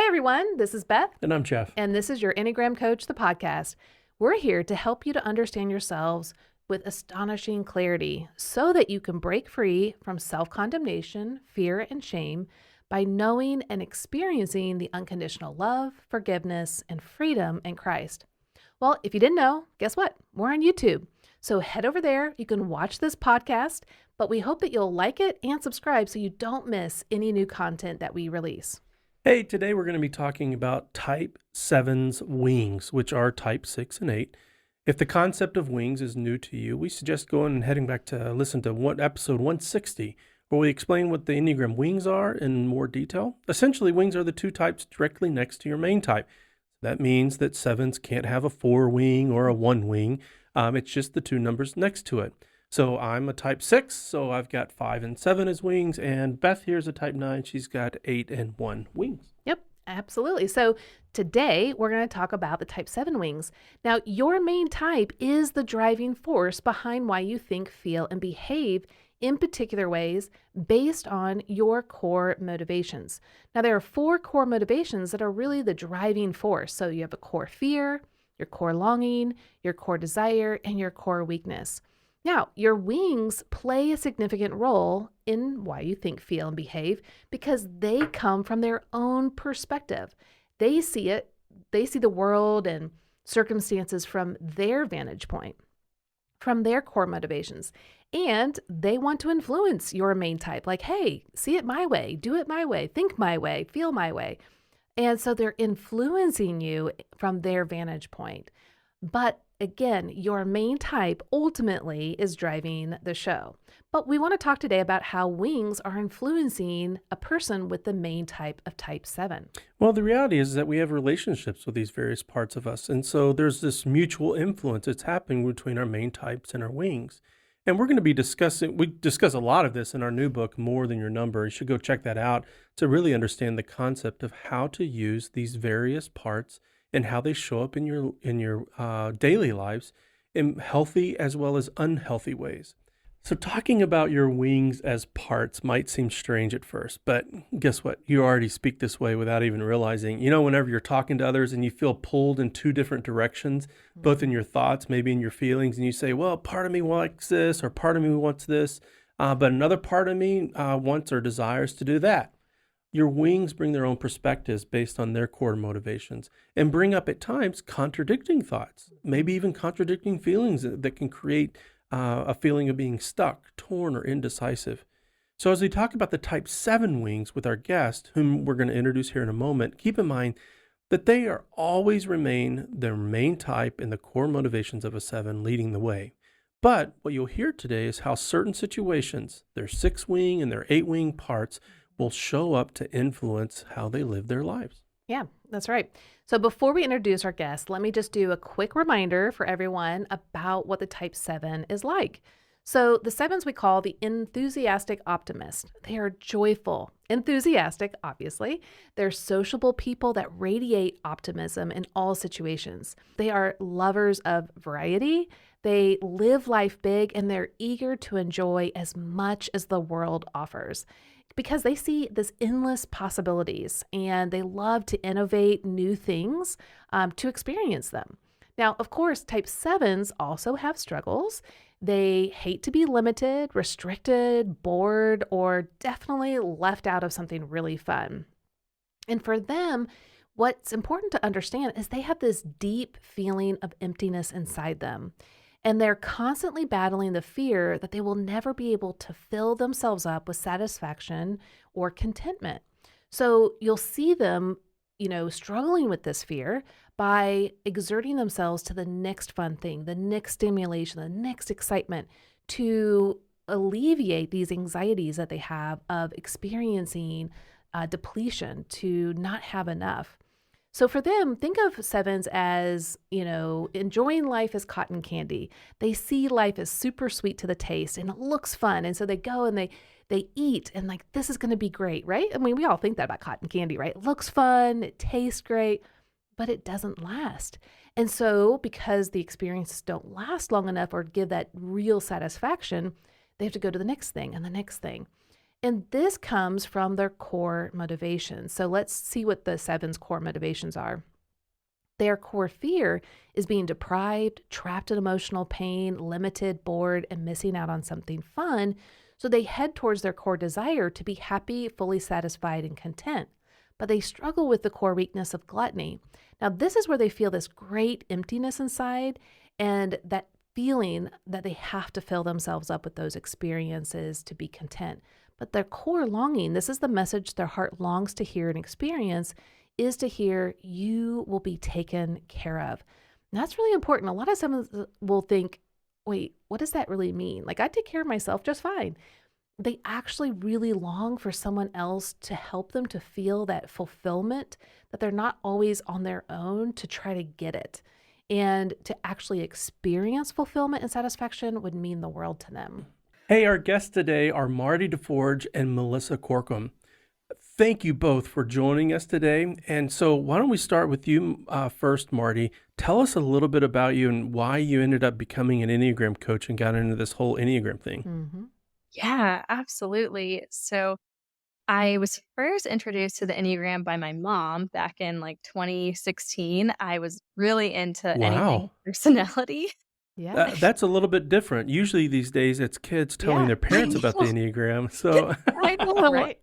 Hey everyone, this is Beth. And I'm Jeff. And this is your Enneagram Coach, the podcast. We're here to help you to understand yourselves with astonishing clarity so that you can break free from self-condemnation, fear, and shame by knowing and experiencing the unconditional love, forgiveness, and freedom in Christ. Well, if you didn't know, guess what? We're on YouTube. So head over there. You can watch this podcast, but we hope that you'll like it and subscribe so you don't miss any new content that we release. Hey, today we're going to be talking about Type 7's wings, which are Type 6 and 8. If the concept of wings is new to you, we suggest going and heading back to listen to episode 160, where we explain what the Enneagram wings are in more detail. Essentially, wings are the two types directly next to your main type. That means that 7s can't have a 4 wing or a 1 wing. It's just the two numbers next to it. So I'm a Type 6, so I've got 5 and 7 as wings, and Beth here's a Type 9. She's got 8 and 1 wings. Yep, absolutely. So today we're going to talk about the Type 7 wings. Now, your main type is the driving force behind why you think, feel, and behave in particular ways based on your core motivations. Now, there are 4 core motivations that are really the driving force. So you have a core fear, your core longing, your core desire, and your core weakness. Now, your wings play a significant role in why you think, feel, and behave because they come from their own perspective. They see the world and circumstances from their vantage point, from their core motivations. And they want to influence your main type. Like, hey, see it my way, do it my way, think my way, feel my way. And so they're influencing you from their vantage point. But again, your main type ultimately is driving the show. But we want to talk today about how wings are influencing a person with the main type of Type 7. Well, the reality is that we have relationships with these various parts of us. And so there's this mutual influence that's happening between our main types and our wings. And we're going to be we discuss a lot of this in our new book, More Than Your Number. You should go check that out to really understand the concept of how to use these various parts and how they show up in your daily lives in healthy as well as unhealthy ways. So talking about your wings as parts might seem strange at first, but guess what? You already speak this way without even realizing. You know, whenever you're talking to others and you feel pulled in two different directions, both in your thoughts, maybe in your feelings, and you say, well, part of me wants this or part of me wants this, but another part of me wants or desires to do that. Your wings bring their own perspectives based on their core motivations and bring up at times contradicting thoughts, maybe even contradicting feelings that can create a feeling of being stuck, torn, or indecisive. So as we talk about the Type 7 wings with our guest, whom we're going to introduce here in a moment, keep in mind that they are always remain their main type and the core motivations of a 7 leading the way. But what you'll hear today is how certain situations, their 6 wing and their 8 wing parts, will show up to influence how they live their lives. Yeah, that's right. So before we introduce our guest, let me just do a quick reminder for everyone about what the Type 7 is like. So the 7s we call the enthusiastic optimist. They are joyful, enthusiastic, obviously. They're sociable people that radiate optimism in all situations. They are lovers of variety. They live life big and they're eager to enjoy as much as the world offers, because they see this endless possibilities and they love to innovate new things to experience them. Now, of course, Type 7s also have struggles. They hate to be limited, restricted, bored, or definitely left out of something really fun. And for them, what's important to understand is they have this deep feeling of emptiness inside them. And they're constantly battling the fear that they will never be able to fill themselves up with satisfaction or contentment. So you'll see them, struggling with this fear by exerting themselves to the next fun thing, the next stimulation, the next excitement to alleviate these anxieties that they have of experiencing depletion, to not have enough. So for them, think of 7s as, enjoying life as cotton candy. They see life as super sweet to the taste and it looks fun. And so they go and they eat and like, this is going to be great, right? I mean, we all think that about cotton candy, right? It looks fun, it tastes great, but it doesn't last. And so because the experiences don't last long enough or give that real satisfaction, they have to go to the next thing and the next thing. And this comes from their core motivations. So let's see what the seven's core motivations are. Their core fear is being deprived, trapped in emotional pain, limited, bored, and missing out on something fun. So they head towards their core desire to be happy, fully satisfied, and content. But they struggle with the core weakness of gluttony. Now, this is where they feel this great emptiness inside and that feeling that they have to fill themselves up with those experiences to be content. But their core longing, this is the message their heart longs to hear and experience, is to hear you will be taken care of. And that's really important. A lot of some will think, wait, what does that really mean? Like, I take care of myself just fine. They actually really long for someone else to help them to feel that fulfillment, that they're not always on their own to try to get it. And to actually experience fulfillment and satisfaction would mean the world to them. Hey, our guests today are Marty Desforges and Melissa Corkum. Thank you both for joining us today. And so why don't we start with you first, Marty. Tell us a little bit about you and why you ended up becoming an Enneagram coach and got into this whole Enneagram thing. Mm-hmm. Yeah, absolutely. So I was first introduced to the Enneagram by my mom back in like 2016. I was really into anything Wow. personality. Yeah. That's a little bit different. Usually these days it's kids telling Yeah. their parents about the Enneagram. So I know. Right.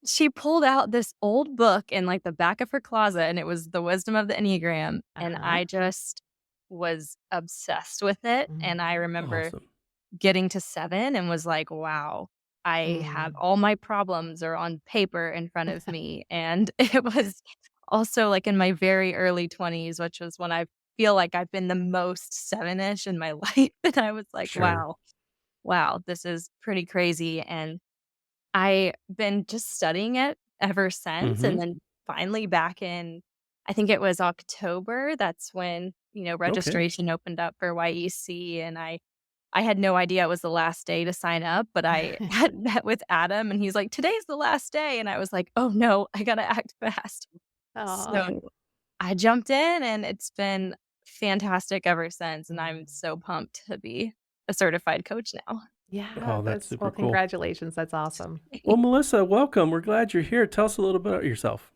She pulled out this old book in like the back of her closet, and it was The Wisdom of the Enneagram, and Uh-huh. I just was obsessed with it. And I remember awesome. getting to 7 and was like, wow, I have all my problems are on paper in front of me. And it was also like in my very early 20s, which was when I feel like I've been the most 7-ish in my life. And I was like, Sure. wow, this is pretty crazy. And I been just studying it ever since. Mm-hmm. And then finally back in, I think it was October, that's when, Okay. registration opened up for YEC. And I had no idea it was the last day to sign up, but I had met with Adam and he's like, "Today's the last day." And I was like, "Oh no, I gotta act fast." Aw. So I jumped in and it's been fantastic ever since. And I'm so pumped to be a certified coach now. Yeah, Oh, that's well, super cool. congratulations. That's awesome. Well, Melissa, welcome. We're glad you're here. Tell us a little bit about yourself.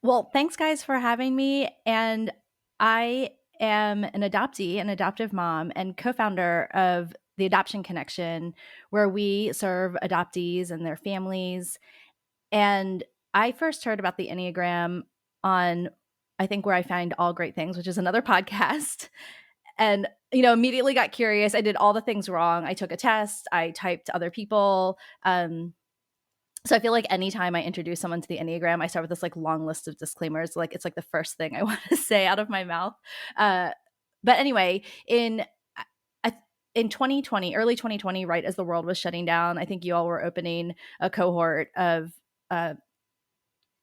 Well, thanks guys for having me. And I am an adoptee, an adoptive mom, and co-founder of the Adoption Connection, where we serve adoptees and their families. And I first heard about the Enneagram on, I think, Where I Find All Great Things, which is another podcast. And, immediately got curious. I did all the things wrong. I took a test. I typed to other people. So I feel like anytime I introduce someone to the Enneagram, I start with this like long list of disclaimers. Like it's like the first thing I want to say out of my mouth. But anyway, in 2020, early 2020, right as the world was shutting down, I think you all were opening a cohort of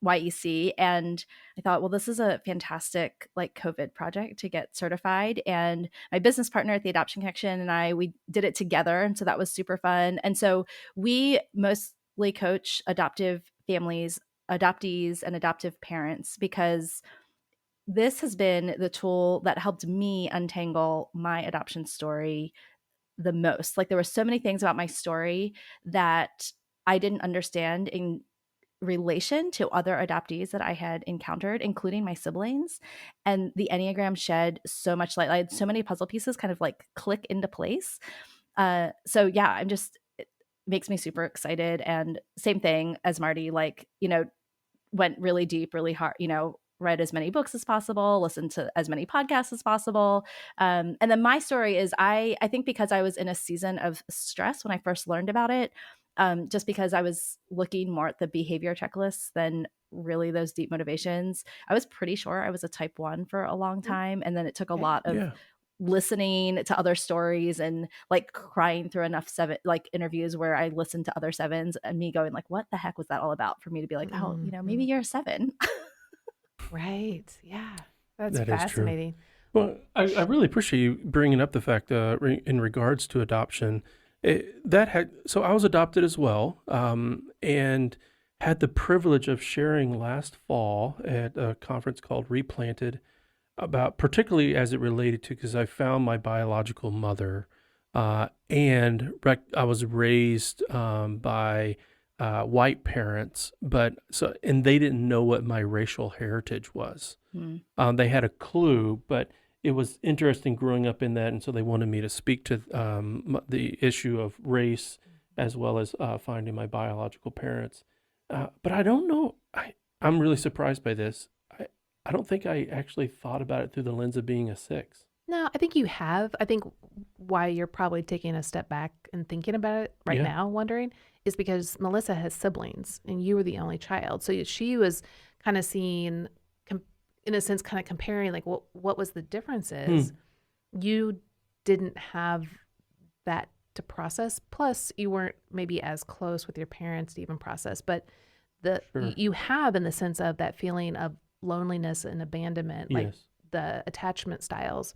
YEC, and I thought, well, this is a fantastic like COVID project to get certified. And my business partner at the Adoption Connection and we did it together, and so that was super fun. And so we mostly coach adoptive families, adoptees, and adoptive parents because this has been the tool that helped me untangle my adoption story the most. Like there were so many things about my story that I didn't understand in relation to other adoptees that I had encountered, including my siblings. And the Enneagram shed so much light. I had so many puzzle pieces kind of like click into place. So yeah, it makes me super excited. And same thing as Marty, like, went really deep, really hard, read as many books as possible, listened to as many podcasts as possible. And then my story is I think because I was in a season of stress when I first learned about it, just because I was looking more at the behavior checklists than really those deep motivations. I was pretty sure I was a type 1 for a long time. And then it took a Okay. lot of Yeah. listening to other stories and like crying through enough interviews where I listened to other 7s and me going like, what the heck was that all about, for me to be like, oh, maybe you're a 7. Right. Yeah. That's That is true. fascinating. Well, I really appreciate you bringing up the fact in regards to adoption. So I was adopted as well, and had the privilege of sharing last fall at a conference called Replanted about, particularly as it related to, because I found my biological mother I was raised by white parents, and they didn't know what my racial heritage was. They had a clue, but it was interesting growing up in that, and so they wanted me to speak to the issue of race as well as finding my biological parents. But I don't know. I'm really surprised by this. I don't think I actually thought about it through the lens of being a 6. No, I think you have. I think why you're probably taking a step back and thinking about it right Yeah. now, wondering, is because Melissa has siblings and you were the only child. So she was kind of seeing, in a sense, kind of comparing like what was the differences. You didn't have that to process. Plus, you weren't maybe as close with your parents to even process. But Sure. you have, in the sense of that feeling of loneliness and abandonment, like Yes. the attachment styles,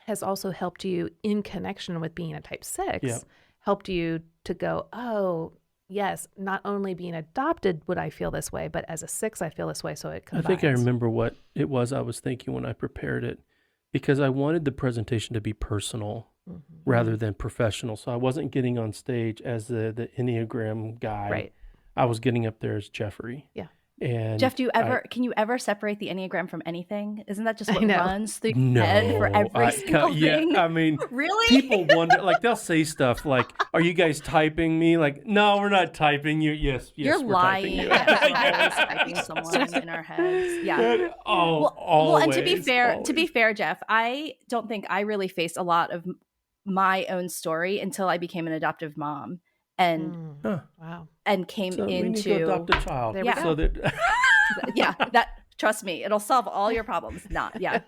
has also helped you in connection with being a type 6, Yep. helped you to go, oh, yes, not only being adopted would I feel this way, but as a 6, I feel this way. So it I combines. think I remember what it was I was thinking when I prepared it, because I wanted the presentation to be personal rather than professional. So I wasn't getting on stage as the Enneagram guy. Right. I was getting up there as Jeffrey. Yeah. And Jeff, can you ever separate the Enneagram from anything? Isn't that just I what know. runs through your head for every single thing? Yeah, I mean, Really? people wonder, like they'll say stuff like, "Are you guys typing me?" Like, "No, we're not typing you." Yes, You're we're typing lying. you. We're always typing someone in our heads. Yeah. Well, and to be fair, Jeff, I don't think I really faced a lot of my own story until I became an adoptive mom and Wow. and came So we need to into adopt a child. There we So that that trust me, it'll solve all your problems. Yeah.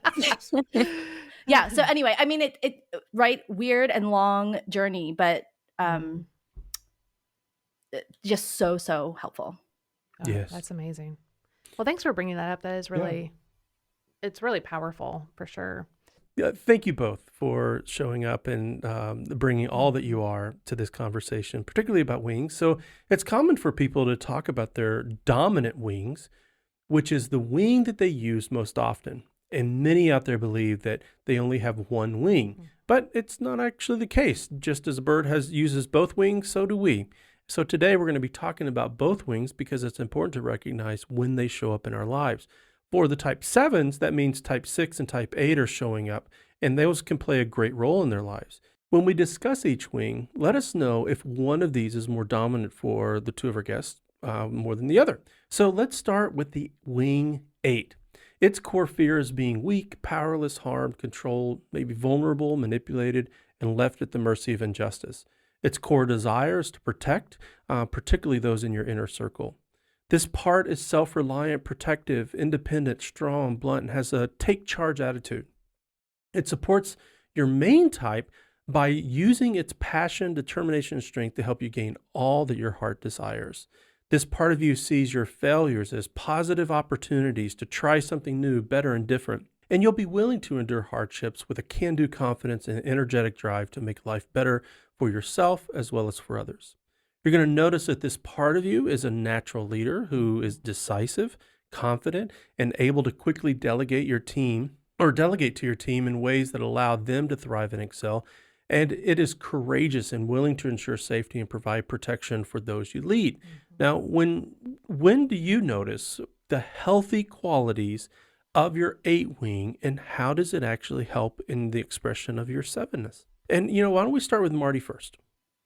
So anyway, I mean, it right, weird and long journey, but just so helpful. Oh, Yes. That's amazing. Well, thanks for bringing that up. That is really, it's really powerful for sure. Yeah, thank you both for showing up and bringing all that you are to this conversation, particularly about wings. So it's common for people to talk about their dominant wings, which is the wing that they use most often. And many out there believe that they only have one wing, but it's not actually the case. Just as a bird uses both wings, so do we. So today we're going to be talking about both wings because it's important to recognize when they show up in our lives. For the type 7s, that means type 6 and type 8 are showing up, and those can play a great role in their lives. When we discuss each wing, let us know if one of these is more dominant for the two of our guests more than the other. So let's start with the wing 8. Its core fear is being weak, powerless, harmed, controlled, maybe vulnerable, manipulated, and left at the mercy of injustice. Its core desire is to protect, particularly those in your inner circle. This part is self-reliant, protective, independent, strong, blunt, and has a take-charge attitude. It supports your main type by using its passion, determination, and strength to help you gain all that your heart desires. This part of you sees your failures as positive opportunities to try something new, better, and different. And you'll be willing to endure hardships with a can-do confidence and energetic drive to make life better for yourself as well as for others. You're going to notice that this part of you is a natural leader who is decisive, confident, and able to quickly delegate to your team in ways that allow them to thrive and excel. And it is courageous and willing to ensure safety and provide protection for those you lead. Now, when do you notice the healthy qualities of your 8 wing, and how does it actually help in the expression of your 7ness? And, why don't we start with Marty first?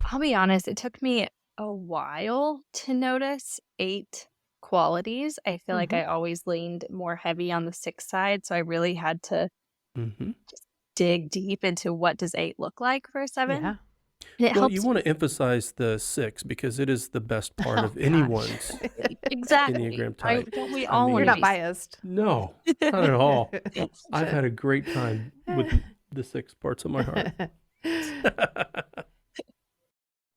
I'll be honest, it took me a while to notice 8 qualities. I feel like I always leaned more heavy on the 6 side, so I really had to just dig deep into what does 8 look like for a 7. Yeah. And it Well, helps you want to emphasize the 6 because it is the best part of anyone's exactly. Enneagram type. Don't we I all mean- want You're to not be biased. No, not at all. I've had a great time with the 6 parts of my heart.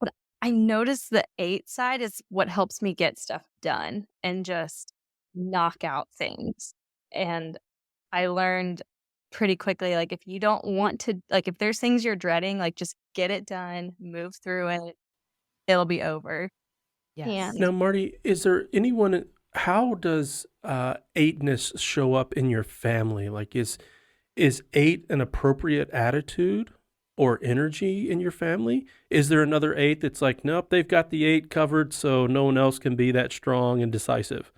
But I noticed the 8 side is what helps me get stuff done and just knock out things. And I learned pretty quickly, like, if you don't want to, like, if there's things you're dreading, like, just get it done, move through it, it'll be over. Yes. And Now, Marty, is there anyone, how does 8ness show up in your family? Like, is 8 an appropriate attitude or energy in your family? Is there another 8 that's like, nope, they've got the 8 covered, so no one else can be that strong and decisive?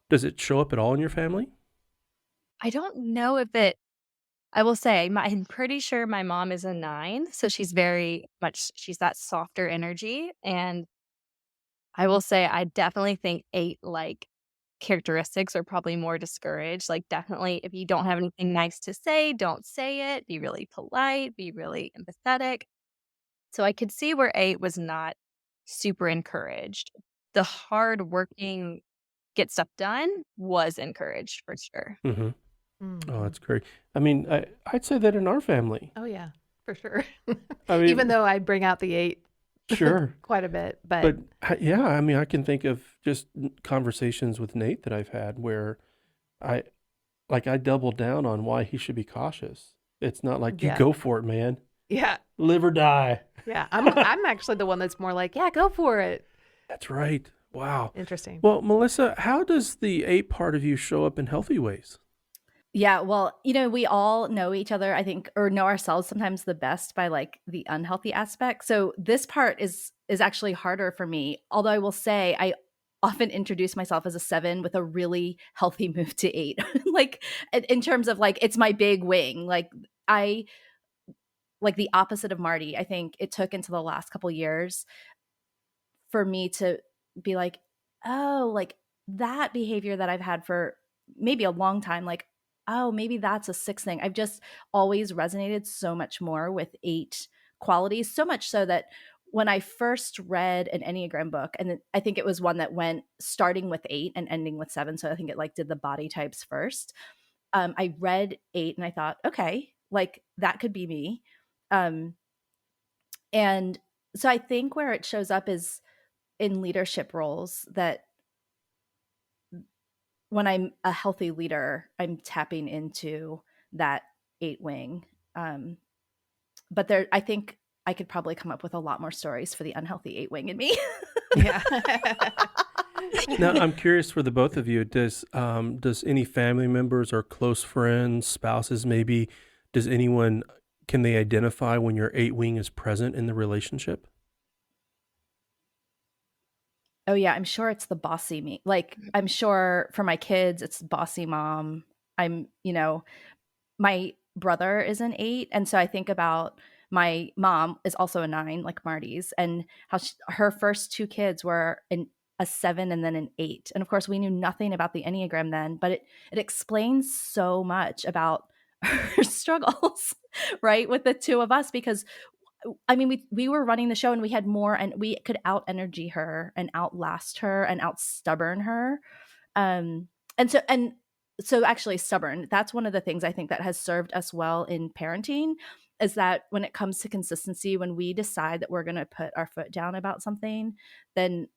Does it show up at all in your family? I don't know if it I will say I'm pretty sure my mom is a 9, so she's very much she's that softer energy, and I will say I definitely think 8, like, characteristics are probably more discouraged, like, definitely if you don't have anything nice to say, don't say it, be really polite, be really empathetic. So I could see where 8 was not super encouraged. The hard working, get stuff done was encouraged for sure. Mm-hmm. Oh, Mhm. that's great. I mean, I'd say that in our family. Oh, yeah, for sure. I Even mean, though I bring out the 8 sure. quite a bit, but But yeah, I mean, I can think of just conversations with Nate that I've had where I I double down on why he should be cautious. It's not like you yeah. go for it, man. Yeah. Live or die. Yeah. I'm actually the one that's more like, yeah, go for it. That's right. Wow. Interesting. Well, Melissa, how does the 8 part of you show up in healthy ways? Yeah, well, we all know each other, I think, or know ourselves sometimes the best by like the unhealthy aspect. So this part is actually harder for me. Although I will say I often introduce myself as a 7 with a really healthy move to 8. Like in terms of like it's my big wing. Like I like the opposite of Marty. I think it took until the last couple years for me to be like, oh, like that behavior that I've had for maybe a long time, like, oh, maybe that's a 6 thing. I've just always resonated so much more with 8 qualities, so much so that when I first read an Enneagram book, and I think it was one that went starting with 8 and ending with 7. So I think it like did the body types first. I read 8 and I thought, okay, like that could be me. Um, and so I think where it shows up is in leadership roles, that when I'm a healthy leader, I'm tapping into that 8 wing. Um, but I think I could probably come up with a lot more stories for the unhealthy 8 wing in me. Yeah. Now, I'm curious for the both of you. Does any family members or close friends, spouses maybe, does anyone can they identify when your 8 wing is present in the relationship? Oh yeah, I'm sure it's the bossy me. Like I'm sure for my kids, it's bossy mom. My brother is an 8, and so I think about my mom is also a 9, like Marty's, and how her first 2 kids were a 7 and then an 8. And of course, we knew nothing about the Enneagram then, but it explains so much about her struggles, right, with the 2 of us, because I mean, we were running the show and we had more, and we could out energy her and outlast her and out stubborn her. Um, and so actually stubborn, that's one of the things I think that has served us well in parenting, is that when it comes to consistency, when we decide that we're going to put our foot down about something, then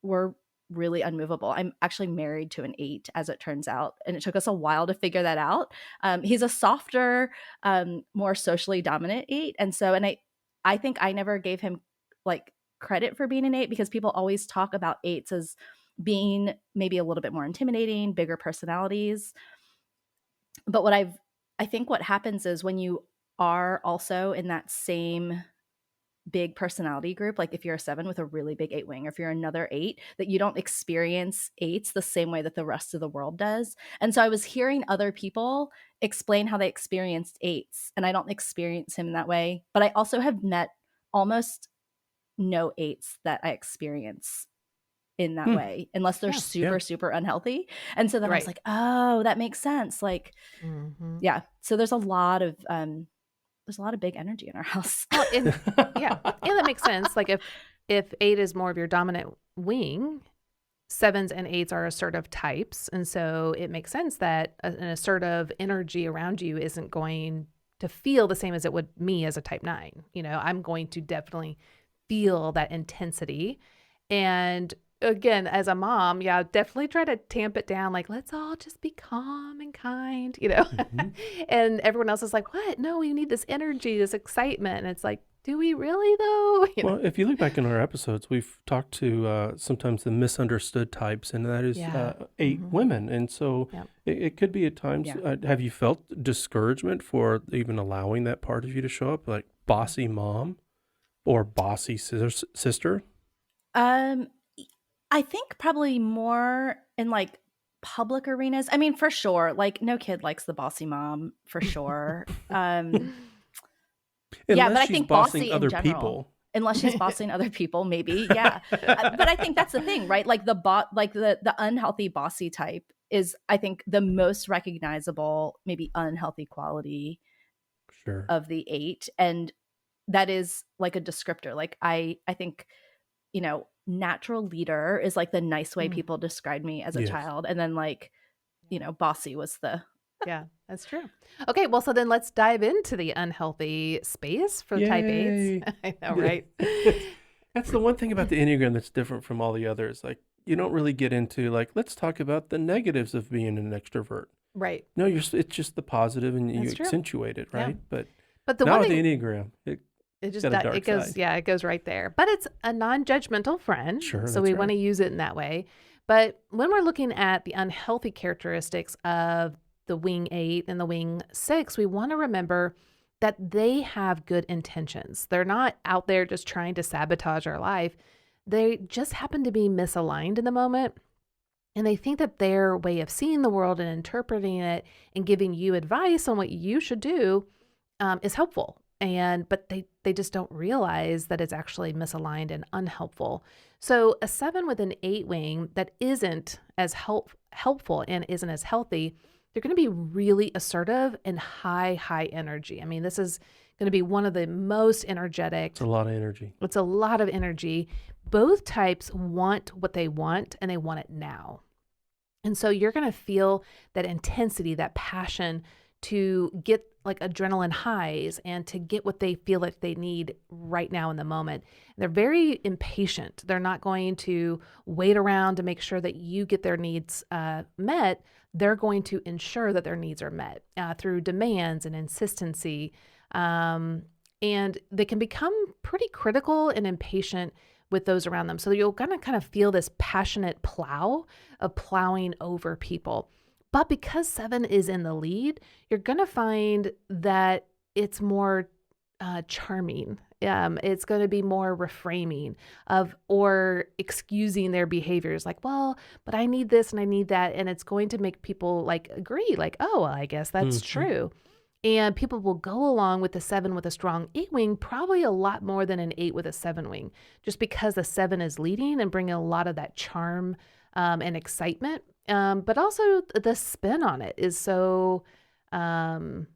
we're really unmovable. I'm actually married to an 8, as it turns out, and it took us a while to figure that out. He's a softer, more socially dominant 8, and I think I never gave him like credit for being an 8, because people always talk about 8s as being maybe a little bit more intimidating, bigger personalities. But I think what happens is when you are also in that same big personality group, like if you're a 7 with a really big 8 wing, or if you're another 8, that you don't experience 8s the same way that the rest of the world does. And so I was hearing other people explain how they experienced 8s, and I don't experience him in that way. But I also have met almost no 8s that I experience in that Hmm. way, unless they're Yeah. super, Yeah. super unhealthy. And so then I was Right. like, oh, that makes sense. Like, Mhm. yeah. So there's a lot of big energy in our house. Well, yeah, and that makes sense. Like if 8 is more of your dominant wing, 7s and 8s are assertive types, and so it makes sense that an assertive energy around you isn't going to feel the same as it would me as a type 9. I'm going to definitely feel that intensity. And again, as a mom, yeah, definitely try to tamp it down. Like, let's all just be calm and kind. Mhm. And everyone else is like, what? No, we need this energy, this excitement. And it's like, Do we really though? Well, if you look back in our episodes, we've talked to sometimes the misunderstood types, and that is Yeah. 8 women. And so Yep. it could be at times. Yeah. Have you felt discouragement for even allowing that part of you to show up, like bossy mom or bossy sister? Um, I think probably more in like public arenas. I mean, for sure, like no kid likes the bossy mom, for sure. Yeah, but Unless I she's think bossing bossy in other general, people. unless she's bossing other people, maybe. Yeah. But I think that's the thing, right? Like the unhealthy bossy type is, I think, the most recognizable, maybe unhealthy quality Sure. of the 8. And that is like a descriptor. Like I think, natural leader is like the nice way Mm. people described me as a Yes. child. And then like, bossy was the Yeah, that's true. Okay, well, so then let's dive into the unhealthy space for type 8s. Yay. I know, right? That's the one thing about the Enneagram that's different from all the others. Like, you don't really get into, like, let's talk about the negatives of being an extrovert. Right. No, it's just the positive, and you That's true. accentuate it, Yeah. right? But But the not one with the thing, Enneagram. it just got a dark it goes, side. yeah, it goes right there. But it's a non-judgmental friend, Sure, so that's we want to right. use it in that way. But when we're looking at the unhealthy characteristics of the wing 8 and the wing 6, we want to remember that they have good intentions. They're not out there just trying to sabotage our life. They just happen to be misaligned in the moment. And they think that their way of seeing the world and interpreting it and giving you advice on what you should do is helpful. But they just don't realize that it's actually misaligned and unhelpful. So a 7 with an 8 wing that isn't as helpful and isn't as healthy, they're going to be really assertive and high energy. I mean, this is going to be one of the most energetic. It's a lot of energy. It's a lot of energy. Both types want what they want, and they want it now. And so you're going to feel that intensity, that passion to get like adrenaline highs and to get what they feel like they need right now in the moment. They're very impatient. They're not going to wait around to make sure that you get their needs met. They're going to ensure that their needs are met through demands and insistency. And they can become pretty critical and impatient with those around them. So you'll kind of feel this passionate plow of plowing over people. But because 7 is in the lead, you're going to find that it's more charming. It's going to be more reframing or excusing their behaviors like, well, but I need this and I need that. And it's going to make people like agree like, oh, well, I guess that's true. And people will go along with the 7 with a strong 8 wing probably a lot more than an 8 with a 7 wing, just because the 7 is leading and bringing a lot of that charm and excitement. But also the spin on it is so kind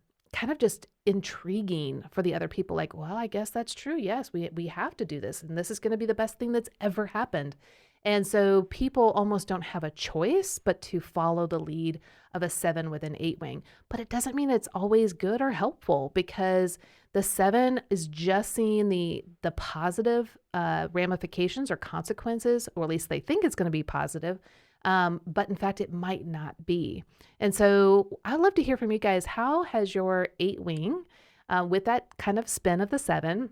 of just intriguing for the other people. Like, well, I guess that's true. Yes, we have to do this. And this is going to be the best thing that's ever happened. And so people almost don't have a choice but to follow the lead of a 7 with an 8 wing. But it doesn't mean it's always good or helpful, because the 7 is just seeing the positive ramifications or consequences, or at least they think it's going to be positive. But in fact, it might not be. And so I'd love to hear from you guys. How has your 8 wing, with that kind of spin of the 7,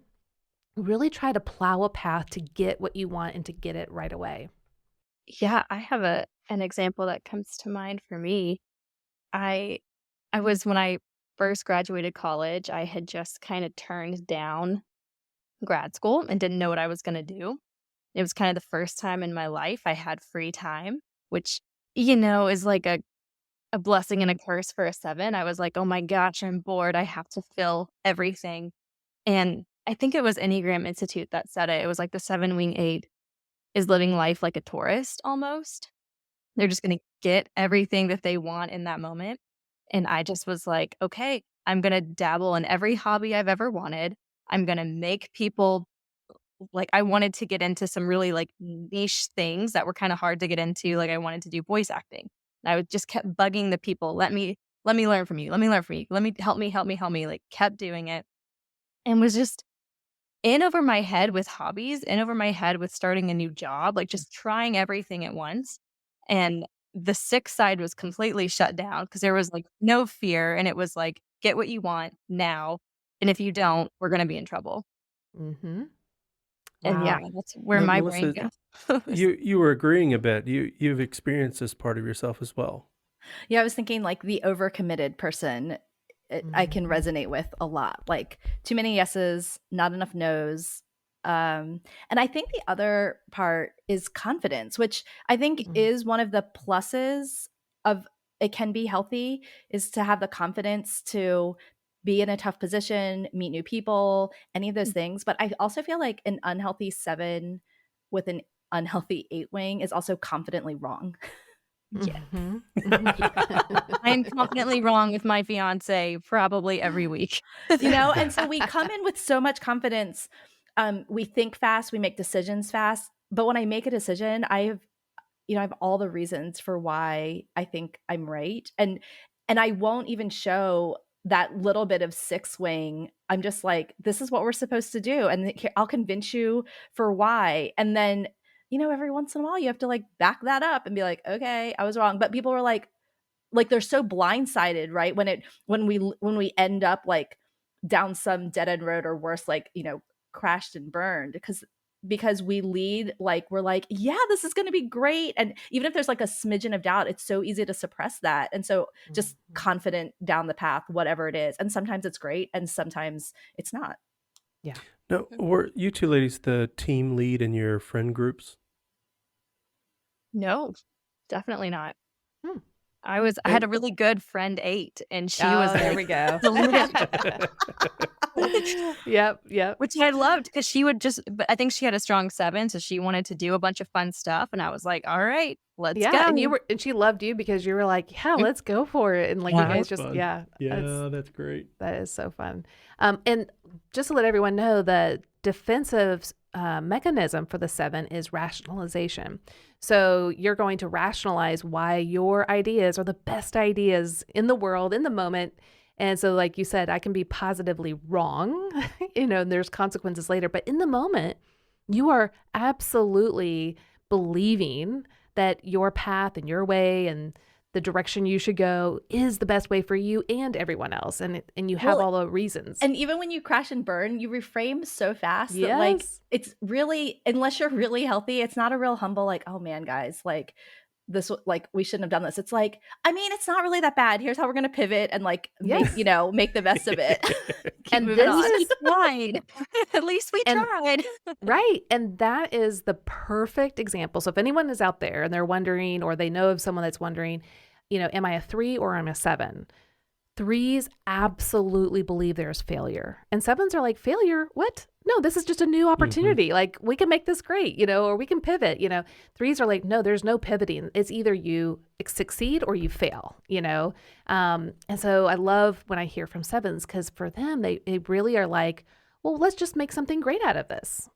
really try to plow a path to get what you want and to get it right away? Yeah, I have an example that comes to mind for me. I was when I first graduated college, I had just kind of turned down grad school and didn't know what I was going to do. It was kind of the first time in my life I had free time, which is like a blessing and a curse for a 7. I was like, "Oh my gosh, I'm bored. I have to fill everything." And I think it was Enneagram Institute that said it. It was like the 7 wing 8 is living life like a tourist almost. They're just going to get everything that they want in that moment. And I just was like, okay, I'm going to dabble in every hobby I've ever wanted. I'm going to make people like, I wanted to get into some really like niche things that were kind of hard to get into. Like I wanted to do voice acting. And I would just kept bugging the people. Let me learn from you. Let me learn from you. Let me help me. Like kept doing it and was just in over my head with hobbies, in over my head with starting a new job, like just trying everything at once. And the 6 side was completely shut down because there was like no fear. And it was like, get what you want now. And if you don't, we're going to be in trouble. Mm-hmm. And yeah, Wow. that's where Now, my brain Melissa, goes. you were agreeing a bit. You've experienced this part of yourself as well. Yeah, I was thinking like the overcommitted person, I can Mm-hmm. resonate with a lot. Like too many yeses, not enough nos. And I think the other part is confidence, which I think is one of the pluses of it can be healthy, is to have the confidence to be in a tough position, meet new people, any of those things. But I also feel like an unhealthy 7 with an unhealthy 8 wing is also confidently wrong. Yeah. Mm-hmm. I am confidently wrong with my fiance probably every week. And so we come in with so much confidence. We think fast, we make decisions fast. But when I make a decision, I have all the reasons for why I think I'm right. And I won't even show that little bit of 6 wing. I'm just like, this is what we're supposed to do. And I'll convince you for why. And then, every once in a while you have to like back that up and be like, okay, I was wrong. But people were like they're so blindsided, right? When we end up like down some dead end road, or worse, like, crashed and burned, because we lead like we're like, yeah, this is going to be great. And even if there's like a smidgen of doubt, it's so easy to suppress that. And so just confident down the path, whatever it is. And sometimes it's great and sometimes it's not. Yeah. Now, were you two ladies the team lead in your friend groups? No, definitely not. Hmm. I had a really good friend 8, and she was Oh, there like we go. the leader. Yep. Which I loved, because she would but I think she had a strong 7, so she wanted to do a bunch of fun stuff, and I was like, all right, let's Yeah, go. and she loved you because you were like, yeah, let's go for it. And like you Yeah. guys That's just, fun. yeah, Yeah, that's great. that is so fun. And just to let everyone know, the defensive mechanism for the 7 is rationalization. So you're going to rationalize why your ideas are the best ideas in the world, in the moment. And so, like you said, I can be positively wrong, and there's consequences later. But in the moment, you are absolutely believing that your path and your way and the direction you should go is the best way for you and everyone else. And you have all the reasons. And even when you crash and burn, you reframe so fast that like it's really, unless you're really healthy, it's not a real humble like, oh man, guys, like this, like we shouldn't have done this. It's like, I mean, it's not really that bad. Here's how we're gonna pivot and like make the best of it. And moving on. We tried. At least we tried. Right. And that is the perfect example. So if anyone is out there and they're wondering, or they know of someone that's wondering, am I a 3 or am I a 7? 3s absolutely believe there's failure. And 7s are like, failure? What? No, this is just a new opportunity. Like, we can make this great, or we can pivot, 3s are like, no, there's no pivoting. It's either you succeed or you fail, And so I love when I hear from 7s, because for them, they really are like, well, let's just make something great out of this.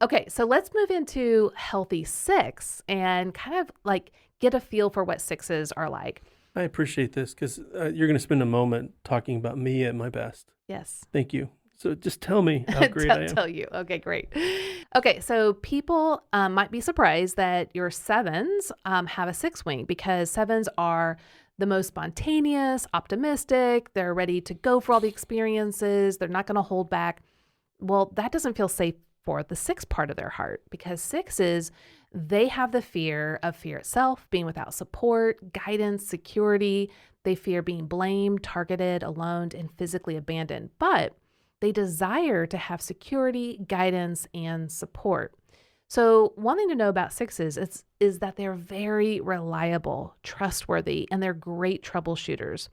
Okay, so let's move into healthy 6 and kind of like get a feel for what 6s are like. I appreciate this, because you're going to spend a moment talking about me at my best. Yes. Thank you. So just tell me how great I am. Tell you. Okay, great. Okay, so people might be surprised that your 7s have a 6 wing, because 7s are the most spontaneous, optimistic. They're ready to go for all the experiences. They're not going to hold back. Well, that doesn't feel safe for the 6 part of their heart, because 6s, they have the fear of fear itself, being without support, guidance, security. They fear being blamed, targeted, alone, and physically abandoned. But they desire to have security, guidance, and support. So one thing to know about 6s is that they're very reliable, trustworthy, and they're great troubleshooters.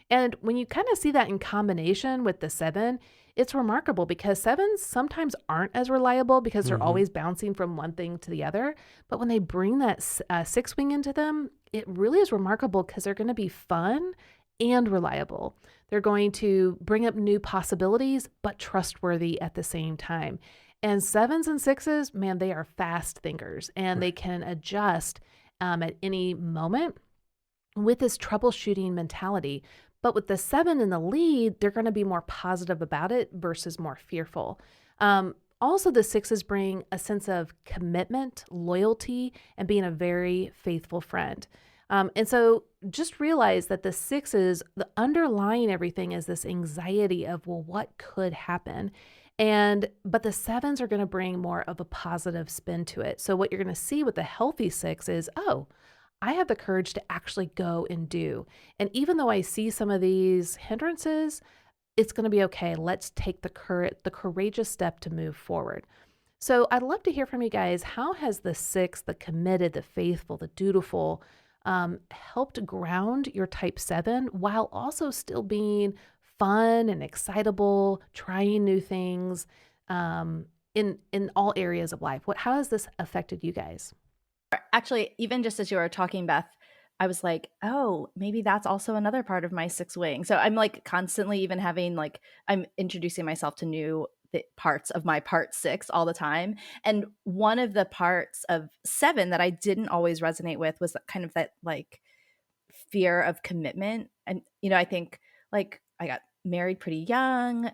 And when you kind of see that in combination with the 7, it's remarkable, because 7s sometimes aren't as reliable because they're always bouncing from one thing to the other. But when they bring that 6 wing into them, it really is remarkable, because they're going to be fun and reliable. They're going to bring up new possibilities, but trustworthy at the same time. And 7s and 6s, man, they are fast thinkers, and they can adjust at any moment with this troubleshooting mentality. But with the 7 in the lead, they're going to be more positive about it versus more fearful. Also, the 6s bring a sense of commitment, loyalty, and being a very faithful friend. And so just realize that the 6s, the underlying everything is this anxiety of, well, what could happen? But the sevens are going to bring more of a positive spin to it. So what you're going to see with the healthy six is, oh, I have the courage to actually go and do. And even though I see some of these hindrances, it's going to be okay. Let's take the courageous step to move forward. So I'd love to hear from you guys. How has the six, the committed, the faithful, the dutiful, helped ground your type 7 while also still being fun and excitable, trying new things in all areas of life? How has this affected you guys? Actually, even just as you were talking, Beth, I was like, oh, maybe that's also another part of my six wing. So I'm like constantly even having like, I'm introducing myself to new parts of my part 6 all the time. And one of the parts of 7 that I didn't always resonate with was kind of that like fear of commitment. And, I think like I got married pretty young.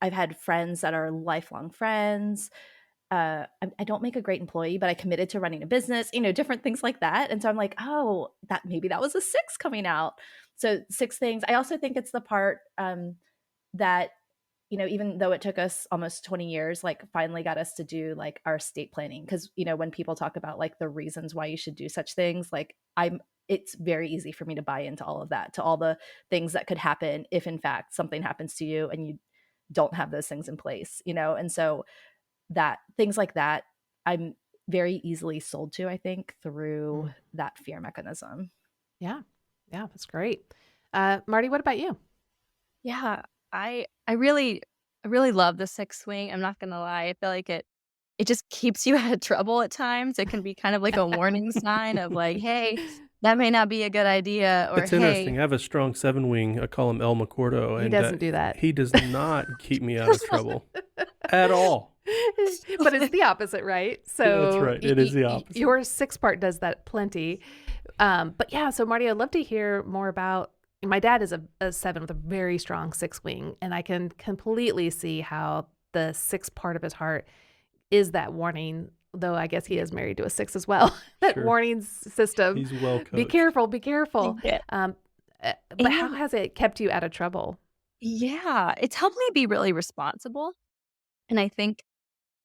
I've had friends that are lifelong friends. I don't make a great employee, but I committed to running a business, different things like that. And so I'm like, oh, maybe that was a 6 coming out. So 6 things. I also think it's the part that, even though it took us almost 20 years, like finally got us to do like our estate planning. Cause when people talk about like the reasons why you should do such things, like it's very easy for me to buy into all of that, to all the things that could happen if in fact something happens to you and you don't have those things in place, and so that things like that, I'm very easily sold to, I think, through that fear mechanism. Yeah. Yeah, that's great. Marty, what about you? Yeah, I really love the 6 swing. I'm not gonna lie. I feel like it just keeps you out of trouble at times. It can be kind of like a warning sign of like, hey, that may not be a good idea, or It's hey, interesting. I have a strong 7 wing. I call him El McCordo. He And doesn't do that. he does not keep me out of trouble at all. But it's the opposite, right? So That's right. It is the opposite. Your 6 part does that plenty. But yeah, so Marty, I'd love to hear more about. My dad is a 7 with a very strong 6 wing, and I can completely see how the 6 part of his heart is that warning, though I guess he is married to a 6 as well. That Sure. warning system. He's well coached. Be careful, be careful. Yeah. But how has it kept you out of trouble? Yeah, it's helped me be really responsible. And I think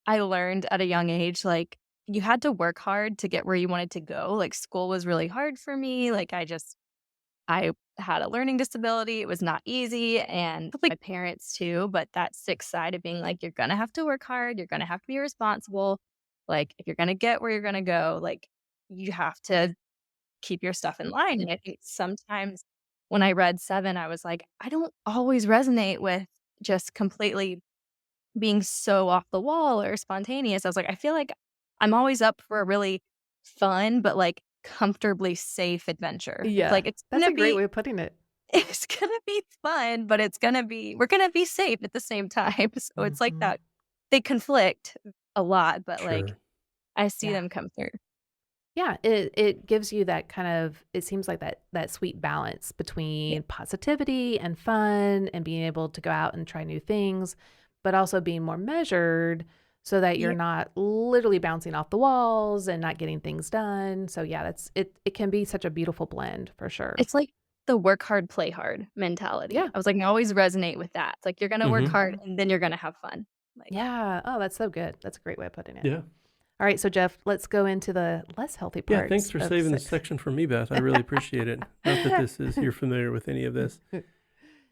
I learned at a young age, like, you had to work hard to get where you wanted to go. Like, school was really hard for me. Like, I had a learning disability. It was not easy. And like my parents too, but that 6 side of being like, you're going to have to work hard. You're going to have to be responsible. Like, if you're going to get where you're going to go, like, you have to keep your stuff in line. And I think sometimes when I read 7, I was like, I don't always resonate with just completely being so off the wall or spontaneous. I was like, I feel like I'm always up for a really fun, but like comfortably safe adventure. Yeah, Like it's that's gonna a great be, way of putting it. it's gonna be fun, but we're gonna be safe at the same time. So it's like Mhm. that they conflict a lot, but like Sure. I see Yeah. them come through. Yeah, it gives you that kind of, it seems like that sweet balance between positivity and fun and being able to go out and try new things, but also being more measured so that you're Yeah. not literally bouncing off the walls and not getting things done. So yeah, it can be such a beautiful blend for sure. It's like the work hard, play hard mentality. Yeah. I was like, I always resonate with that. It's like you're gonna work Mhm. hard and then you're gonna have fun. Like Yeah. Oh, that's so good. That's a great way of putting it. Yeah. All right, so Jeff, let's go into the less healthy parts. Yeah, thanks for of saving this 6. section for me, Beth. I really appreciate it. Not that you're familiar with any of this.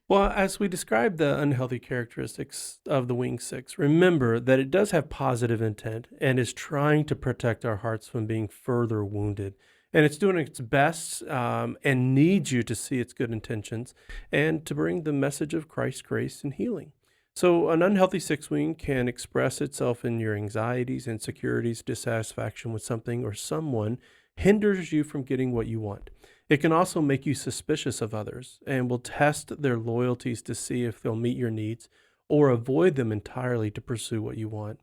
Well, as we describe the unhealthy characteristics of the wing 6, remember that it does have positive intent and is trying to protect our hearts from being further wounded. And it's doing its best and needs you to see its good intentions and to bring the message of Christ's grace and healing. So, an unhealthy 6 wing can express itself in your anxieties, insecurities, dissatisfaction with something or someone hinders you from getting what you want. It can also make you suspicious of others and will test their loyalties to see if they'll meet your needs or avoid them entirely to pursue what you want.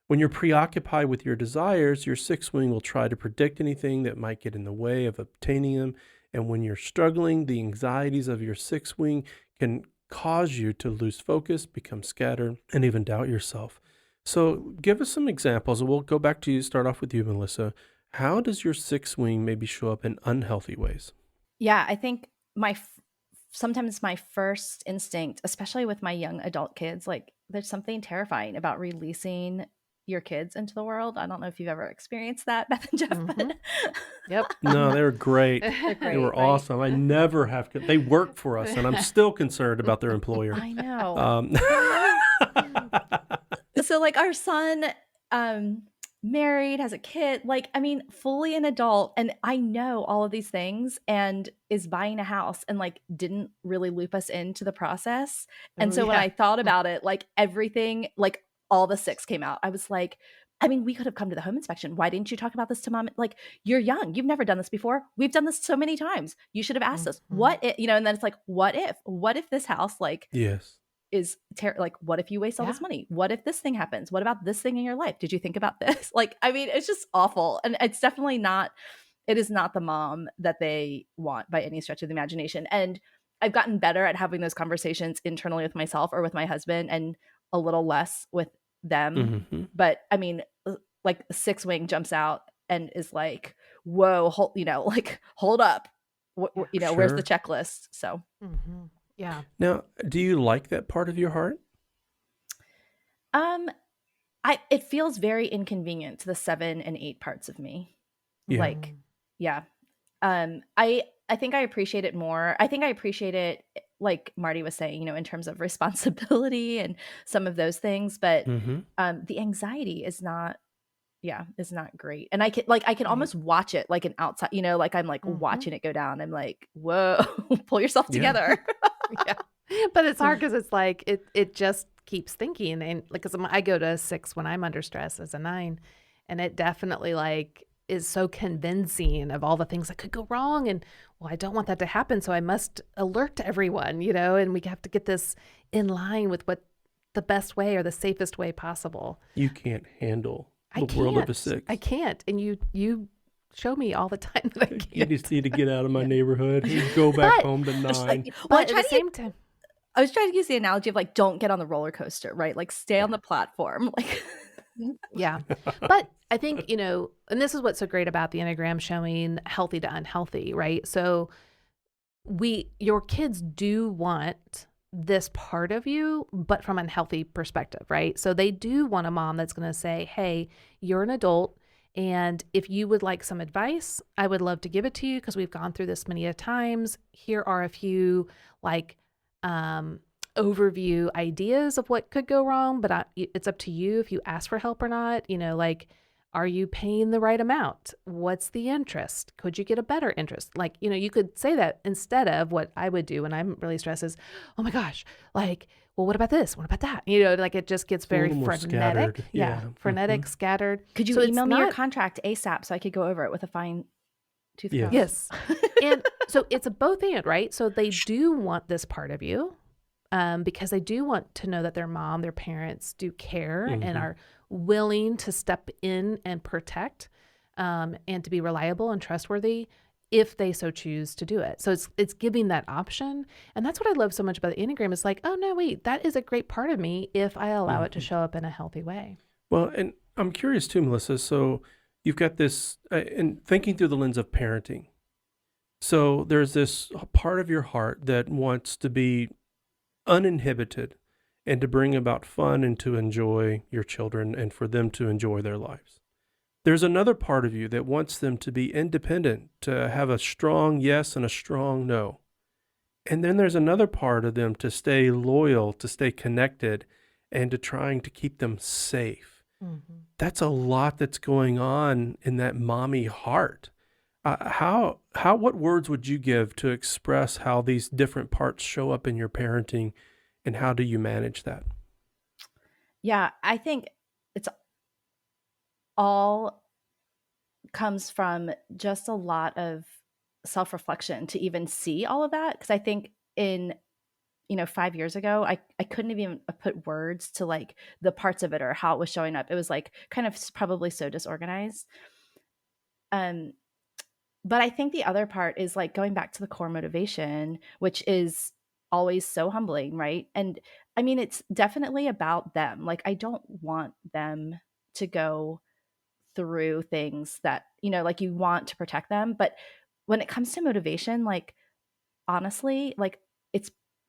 When you're preoccupied with your desires, your 6 wing will try to predict anything that might get in the way of obtaining them. And when you're struggling, the anxieties of your 6 wing can cause you to lose focus, become scattered, and even doubt yourself. So give us some examples, and we'll go back to you, start off with you, Melissa. How does your 6 wing maybe show up in unhealthy ways? Yeah, I think my sometimes my first instinct, especially with my young adult kids, like there's something terrifying about releasing your kids into the world. I don't know if you've ever experienced that, Beth and Jeff, but Yep. No, they were great. they're They were great, right? awesome. I never have. They work for us, and I'm still concerned about their employer. I know. Um, So like our son, married, has a kid, like, I mean, fully an adult, and I know all of these things, and is buying a house, and like didn't really loop us into the process. And Oh, so when yeah. I thought about it, like everything, like all the six came out. I was like, I mean, we could have come to the home inspection. Why didn't you talk about this to mom? Like, you're young. You've never done this before. We've done this so many times. You should have asked us. Mhm. What if, and then it's like, what if? What if this house like yes. is like, what if you waste all Yeah. this money? What if this thing happens? What about this thing in your life? Did you think about this? Like, I mean, it's just awful. And it's definitely not, it is not the mom that they want by any stretch of the imagination. And I've gotten better at having those conversations internally with myself or with my husband, and a little less with them. hmm But I mean, like Six Wing jumps out and is like, whoa, hold, like, hold up. Where's the Sure. checklist? So Mhm. Yeah. Now, do you like that part of your heart? um it feels very inconvenient to the 7 and 8 parts of me. Yeah. Like, Mm. yeah. I think I appreciate it more. I think I appreciate it, like Marty was saying, in terms of responsibility and some of those things, but hmm the anxiety is not great. And I can Right. almost watch it like an outside, like I'm like Mhm. watching it go down. I'm like, whoa, pull yourself Yeah. together. Yeah. But it's hard because it's like it just keeps thinking. And like, 'cause I go to a 6 when I'm under stress as a 9, and it definitely like is so convincing of all the things that could go wrong. And well, I don't want that to happen, so I must alert everyone, and we have to get this in line with what the best way or the safest way possible. You can't handle I the world of a can't. 6. I can't. And you show me all the time that I You can't. just need to get out of my neighborhood. You go back But home to it's 9. like, well, But at the same time, I was trying to use the analogy of like, don't get on the roller coaster, right? Like, stay on yeah. the platform. Like, Yeah. But I think, and this is what's so great about the Enneagram showing healthy to unhealthy, right? So your kids do want this part of you, but from a healthy perspective, right? So they do want a mom that's going to say, hey, you're an adult. And if you would like some advice, I would love to give it to you because we've gone through this many a times. Here are a few like overview ideas of what could go wrong, but it's up to you if you ask for help or not. Like, are you paying the right amount? What's the interest? Could you get a better interest? Like, you could say that instead of what I would do when I'm really stressed is, oh my gosh, like, well, what about this? What about that? Like it just gets A very little more frenetic. scattered. Yeah. Yeah. Frenetic, scattered. could you So it's email me your not- contract ASAP so I could go over it with a fine tooth Yes. comb? Yes. And so it's a both and, right? So they do want this part of you because they do want to know that their mom, their parents do care and Mhm. are willing to step in and protect and to be reliable and trustworthy if they so choose to do it. So it's giving that option. And that's what I love so much about the Enneagram. It's like, oh, no, wait, that is a great part of me if I allow it to show up in a healthy way. Well, and I'm curious too, Melissa. So you've got this, and thinking through the lens of parenting. So there's this part of your heart that wants to be uninhibited and to bring about fun and to enjoy your children and for them to enjoy their lives. There's another part of you that wants them to be independent, to have a strong yes and a strong no. And then there's another part of them to stay loyal, to stay connected, and to trying to keep them safe. Mm-hmm. That's a lot that's going on in that mommy heart. What words would you give to express how these different parts show up in your parenting, and how do you manage that? Yeah, I think it's all comes from just a lot of self-reflection to even see all of that. Because I think in 5 years ago, I couldn't even put words to like the parts of it or how it was showing up. It was like kind of probably so disorganized. But I think the other part is like going back to the core motivation, which is always so humbling, right? And I mean, it's definitely about them. Like, I don't want them to go through things that, like, you want to protect them. But when it comes to motivation, like, honestly, like,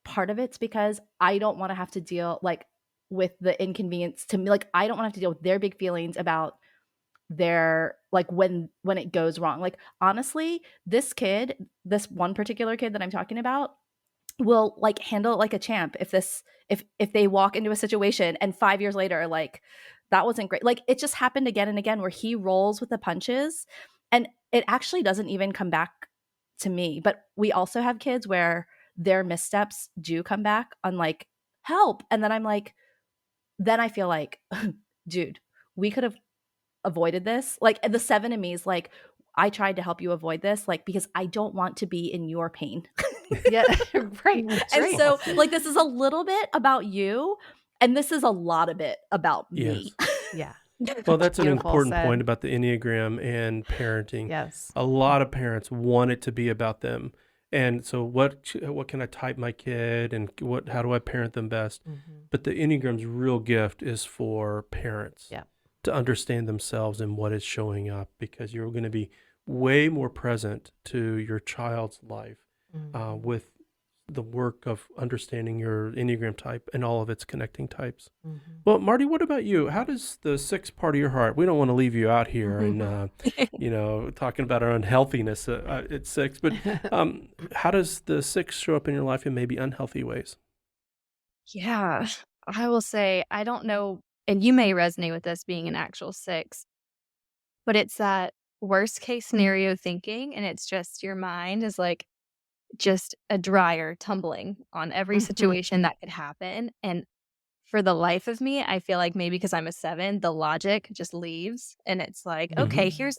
part of it's because I don't want to have to deal like with the inconvenience to me. Like, I don't want to have to deal with their big feelings about their like when it goes wrong. Like, honestly, this one particular kid that I'm talking about will like handle it like a champ if they walk into a situation and 5 years later like that wasn't great. Like, it just happened again and again where he rolls with the punches and it actually doesn't even come back to me. But we also have kids where their missteps do come back on like help, and then I'm like, then I feel like dude, we could have avoided this. Like, the 7 in me is like, I tried to help you avoid this, like, because I don't want to be in your pain. Yeah, right. That's And Right. so, like, this is a little bit about you, and this is a lot of it about Yes. me. Yeah. Well, that's an Beautiful important said. point about the Enneagram and parenting. Yes. A lot of parents want it to be about them. And so what can I type my kid and how do I parent them best? Mhm. But the Enneagram's real gift is for parents Yeah. to understand themselves and what is showing up, because you're going to be way more present to your child's life Mhm. with the work of understanding your Enneagram type and all of its connecting types. Mhm. Well, Marty, what about you? How does the 6 part of your heart? We don't want to leave you out here and talking about our unhealthiness at 6, but how does the 6 show up in your life in maybe unhealthy ways? Yeah, I will say, I don't know, and you may resonate with this being an actual 6, but it's that worst case scenario thinking, and it's just your mind is like just a dryer tumbling on every situation that could happen. And for the life of me, I feel like maybe because I'm a 7, the logic just leaves. And it's like, okay, Mhm. here's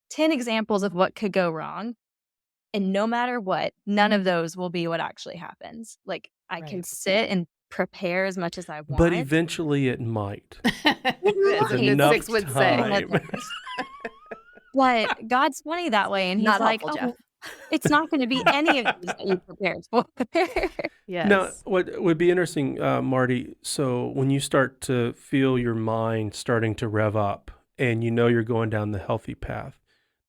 10 examples of what could go wrong. And no matter what, none of those will be what actually happens. Like, I can Right. sit and prepare as much as I But want. eventually it might. It With might. enough 6 would say. time. But God's funny that way. And he's Not like, helpful, Jeff. it's not going to be any of these that you prepared for. Now, Yes. what would be interesting, Marty, so when you start to feel your mind starting to rev up and you know you're going down the healthy path,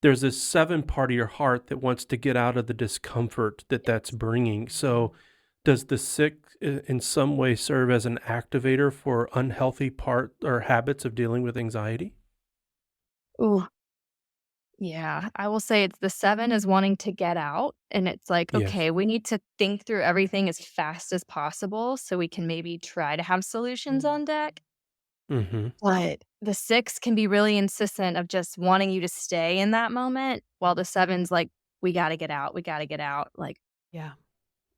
there's this 7 part of your heart that wants to get out of the discomfort that's bringing. So does the 6 in some way serve as an activator for unhealthy part or habits of dealing with anxiety? Ooh, yeah. I will say it's the 7 is wanting to get out. And it's like, Yes. okay, we need to think through everything as fast as possible so we can maybe try to have solutions Mm. on deck. Mm-hmm. But the 6 can be really insistent of just wanting you to stay in that moment, while the 7's like, we got to get out. We got to get out. Like, Yeah.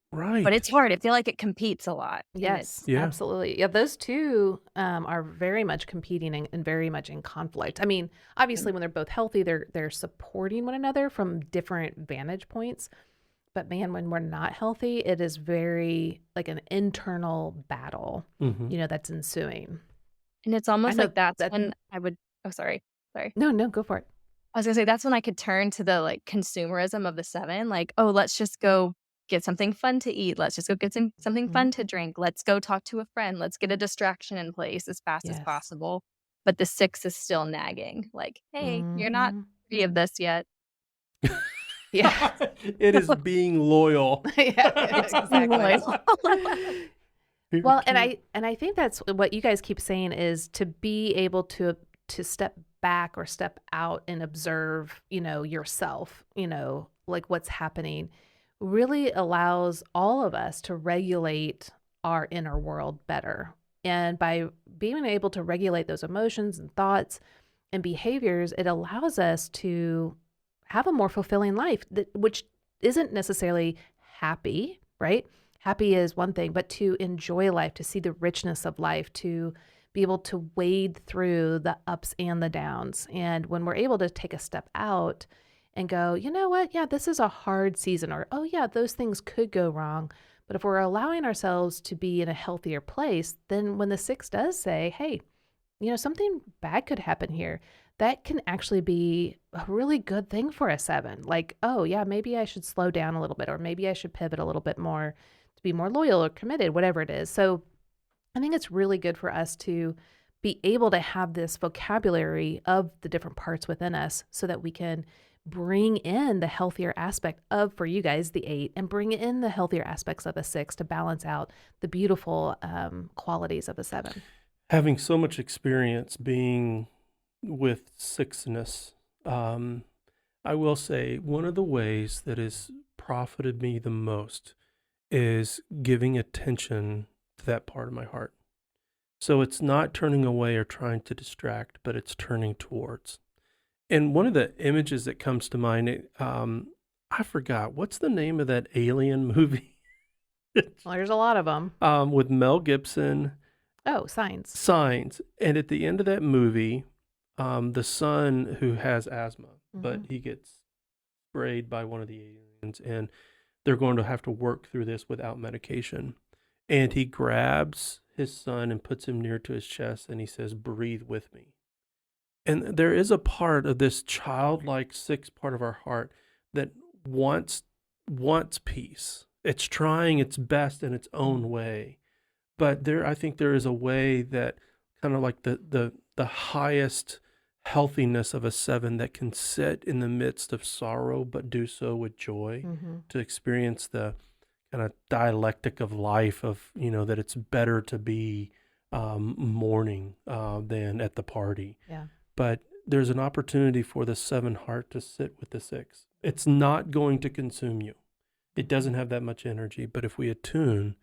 but Right. it's hard. I feel like it competes a lot. And Yes, it's, Yeah. absolutely. Yeah, those two are very much competing and very much in conflict. I mean, obviously, when they're both healthy, they're supporting one another from different vantage points. But man, when we're not healthy, it is very like an internal battle, Mm-hmm. that's ensuing. and it's I almost know like that's that. when I would, oh, sorry. No, go for it. I was gonna say that's when I could turn to the, like, consumerism of the 7, like, "Oh, let's just go get something fun to eat. Let's just go get something Mhm. fun to drink. Let's go talk to a friend. Let's get a distraction in place as fast as Yes. possible." But the 6 is still nagging, like, "Hey, you're not Mhm. free of this yet." Yeah. It is being loyal. Yeah, It's being exactly. loyal. Well, and Okay. I think that's what you guys keep saying is to be able to step back or step out and observe, yourself, like what's happening really allows all of us to regulate our inner world better. And by being able to regulate those emotions and thoughts and behaviors, it allows us to have a more fulfilling life which isn't necessarily happy, right? Happy is one thing, but to enjoy life, to see the richness of life, to be able to wade through the ups and the downs. And when we're able to take a step out and go, you know what? Yeah, this is a hard season, or, oh, yeah, those things could go wrong. But if we're allowing ourselves to be in a healthier place, then when the 6 does say, hey, something bad could happen here, that can actually be a really good thing for a 7. Like, oh, yeah, maybe I should slow down a little bit, or maybe I should pivot a little bit more to be more loyal or committed, whatever it is. So I think it's really good for us to be able to have this vocabulary of the different parts within us so that we can bring in the healthier aspect of, for you guys, the 8, and bring in the healthier aspects of a 6 to balance out the beautiful qualities of a 7. Having so much experience being with sixness, I will say one of the ways that has profited me the most is giving attention to that part of my heart. So it's not turning away or trying to distract, but it's turning towards. And one of the images that comes to mind, I forgot, what's the name of that alien movie? Well, there's a lot of them. With Mel Gibson. Oh, Signs. Signs. And at the end of that movie, the son who has asthma, but he gets sprayed by one of the aliens, and they're going to have to work through this without medication. And he grabs his son and puts him near to his chest, and he says, "Breathe with me." And there is a part of this childlike 6 part of our heart that wants peace. It's trying its best in its own way. But I think there is a way that kind of like the highest healthiness of a 7 that can sit in the midst of sorrow, but do so with joy, to experience the kind of dialectic of life of, that it's better to be mourning than at the party. Yeah. But there's an opportunity for the 7 heart to sit with the 6. It's not going to consume you. It doesn't have that much energy. But if we attune,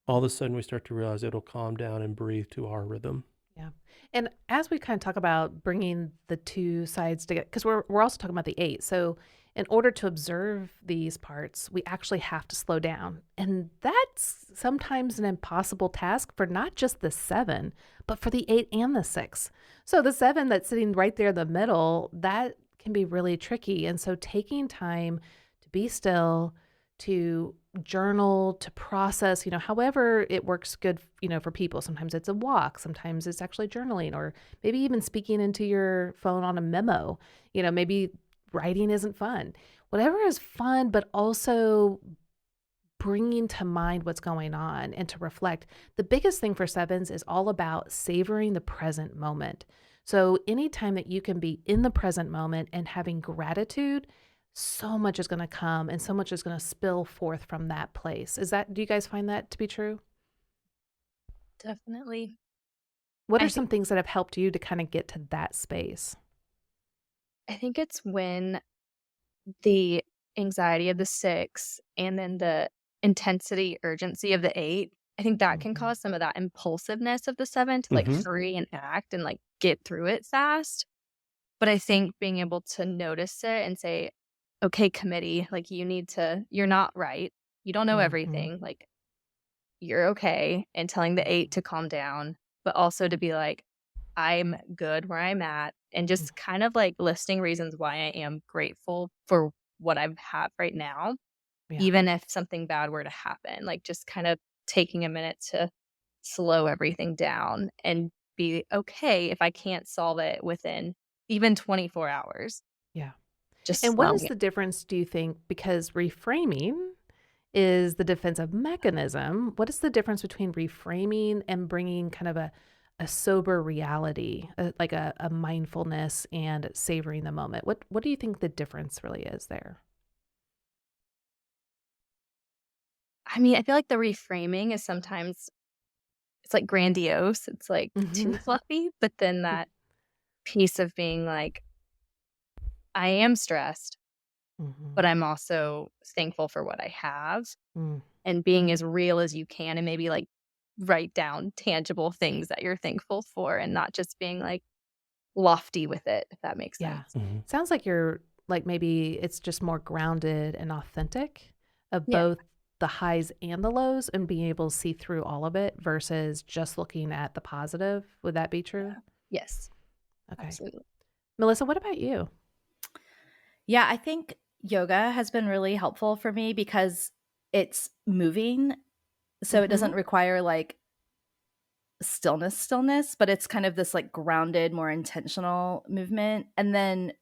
all of a sudden we start to realize it'll calm down and breathe to our rhythm. Yeah. And as we kind of talk about bringing the 2 sides together, because we're also talking about the 8. So in order to observe these parts, we actually have to slow down. And that's sometimes an impossible task for not just the 7, but for the 8 and the 6. So the 7 that's sitting right there in the middle, that can be really tricky. And so taking time to be still, to journal, to process, however it works good, for people. Sometimes it's a walk, sometimes it's actually journaling, or maybe even speaking into your phone on a memo. Maybe writing isn't fun. Whatever is fun, but also bringing to mind what's going on and to reflect. The biggest thing for 7s is all about savoring the present moment. So anytime that you can be in the present moment and having gratitude, so much is going to come and so much is going to spill forth from that place. Do you guys find that to be true? Definitely. What are some things that have helped you to kind of get to that space? I think it's when the anxiety of the 6 and then the intensity, urgency of the 8, I think that can cause some of that impulsiveness of the 7 to like hurry and act and like get through it fast. But I think being able to notice it and say, okay, committee, like you're not right. You don't know everything. Like you're okay. And telling the 8 to calm down, but also to be like, I'm good where I'm at. And just kind of like listing reasons why I am grateful for what I have right now, even if something bad were to happen. Like just kind of taking a minute to slow everything down and be okay if I can't solve it within even 24 hours. Yeah. Just And what is slowing the difference, do you think? Because reframing is the defensive mechanism. What is the difference between reframing and bringing kind of a sober reality, like a mindfulness and savoring the moment? What do you think the difference really is there? I mean, I feel like the reframing is sometimes it's like grandiose. It's like too fluffy, but then that piece of being like, I am stressed, but I'm also thankful for what I have, and being as real as you can, and maybe like write down tangible things that you're thankful for and not just being like lofty with it, if that makes sense. Sounds like you're like, maybe it's just more grounded and authentic of Yeah. both the highs and the lows, and being able to see through all of it versus just looking at the positive. Would that be true? Yes. Okay. Absolutely. Melissa, what about you? Yeah, I think yoga has been really helpful for me because it's moving. So it doesn't require like stillness, but it's kind of this like grounded, more intentional movement. And then